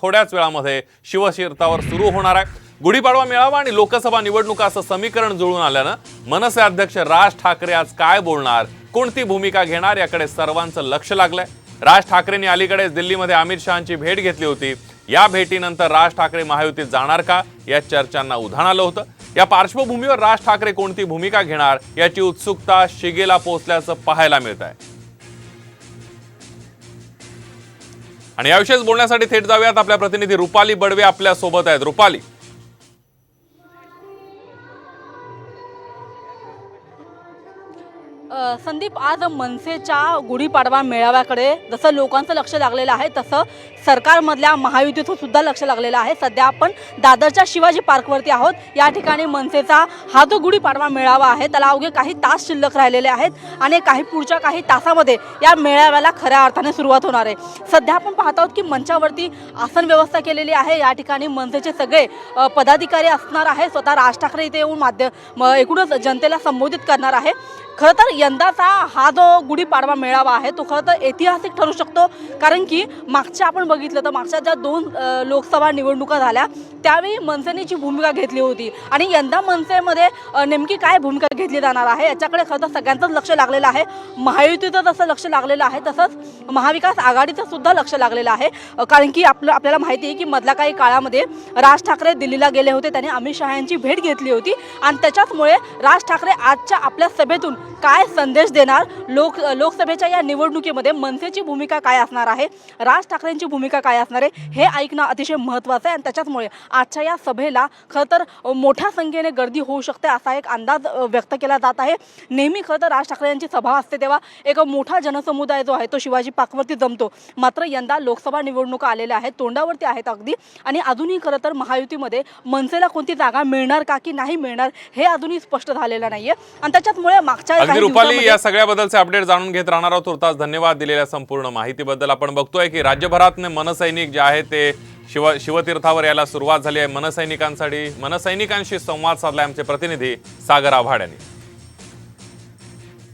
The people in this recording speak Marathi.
थोड्याच वेळामध्ये शिवतीर्थावर सुरू होणार आहे। गुढीपाडवा मेळावा आणि लोकसभा निवडणुका असं समीकरण जुळून आल्यानं मनसे अध्यक्ष राज ठाकरे आज काय बोलणार, कोणती भूमिका घेणार याकडे सर्वांचं लक्ष लागलंय। राज ठाकरेंनी अलीकडेच दिल्लीमध्ये अमित शहांची भेट घेतली होती। या भेटीनंतर राज ठाकरे महायुतीत जाणार का या चर्चांना उधाण आलं होतं। या पार्श्वभूमीवर राज ठाकरे कोणती भूमिका घेणार याची उत्सुकता शिगेला पोहोचल्याचं पाहायला मिळत आहे। आणि याविषयीच बोलण्यासाठी थेट जाऊयात, आपल्या प्रतिनिधी रुपाली बडवे आपल्या सोबत आहेत। रुपाली, संदीप, आज मनसेच्या गुढीपाडवा मेळाव्याकडे जसं लोकांचं लक्ष लागलेलं आहे तसं सरकारमधल्या महायुतीचं सुद्धा लक्ष लागलेलं आहे। सध्या आपण दादरच्या शिवाजी पार्कवरती आहोत। या ठिकाणी मनसेचा हा जो गुढीपाडवा मेळावा आहे त्याला अवघे काही तास शिल्लक राहिलेले आहेत आणि पुढच्या काही तासामध्ये या मेळाव्याला खऱ्या अर्थाने सुरुवात होणार आहे। सध्या आपण पाहत आहोत की मंचावरती आसन व्यवस्था केलेली आहे। या ठिकाणी मनसेचे सगळे पदाधिकारी असणार आहे। स्वतः राज ठाकरे इथे येऊन एकूणच जनतेला संबोधित करणार आहे। खरं तर यंदाचा हा जो गुढीपाडवा मेळावा आहे तो खरं तर ऐतिहासिक ठरू शकतो, कारण की मागच्या आपण बघितलं तर मागच्या ज्या 2 लोकसभा निवडणुका झाल्या त्यावेळी मनसेने जी भूमिका घेतली होती आणि यंदा मनसेमध्ये नेमकी काय भूमिका घेतली जाणार आहे याच्याकडे खरं तर सगळ्यांचंच लक्ष लागलेलं आहे। महायुतीचं जसं लक्ष लागलेलं आहे तसंच महाविकास आघाडीचं सुद्धा लक्ष लागलेलं आहे, कारण की आपल्याला माहिती आहे की मधल्या काही काळामध्ये राज ठाकरे दिल्लीला गेले होते, त्यांनी अमित शहा यांची भेट घेतली होती आणि त्याच्याचमुळे राज ठाकरे आजच्या आपल्या सभेतून काय संदेश देणार, लोकसभेच्या या निवडणुकीमध्ये मनसेची भूमिका काय असणार आहे, राज ठाकरेंची भूमिका काय असणार आहे हे ऐकणं अतिशय महत्त्वाचं आहे। आणि त्याच्याचमुळे आजच्या या सभेला खरं तर मोठ्या संख्येने गर्दी होऊ शकते असा एक अंदाज व्यक्त केला जात आहे। नेहमी खरं तर राज ठाकरे यांची सभा असते तेव्हा एक मोठा जनसमुदाय जो आहे तो शिवाजी पार्कवरती जमतो, मात्र यंदा लोकसभा निवडणुका आलेल्या आहेत, तोंडावरती आहेत अगदी, आणि अजूनही खरं तर महायुतीमध्ये मनसेला कोणती जागा मिळणार का की नाही मिळणार हे अजूनही स्पष्ट झालेलं नाहीये। आणि त्याच्याचमुळे मागच्या रुपाली, या सगळ्याबद्दलचे अपडेट जाणून घेत राहणार आहोत। तुर्तास धन्यवाद दिलेल्या संपूर्ण माहितीबद्दल। आपण बघतोय की राज्यभरात मनसैनिक जे आहे ते शिवतीर्थावर यायला सुरुवात झाली आहे। मनसैनिकांशी संवाद साधलाय आमचे प्रतिनिधी सागर आव्हाड यांनी।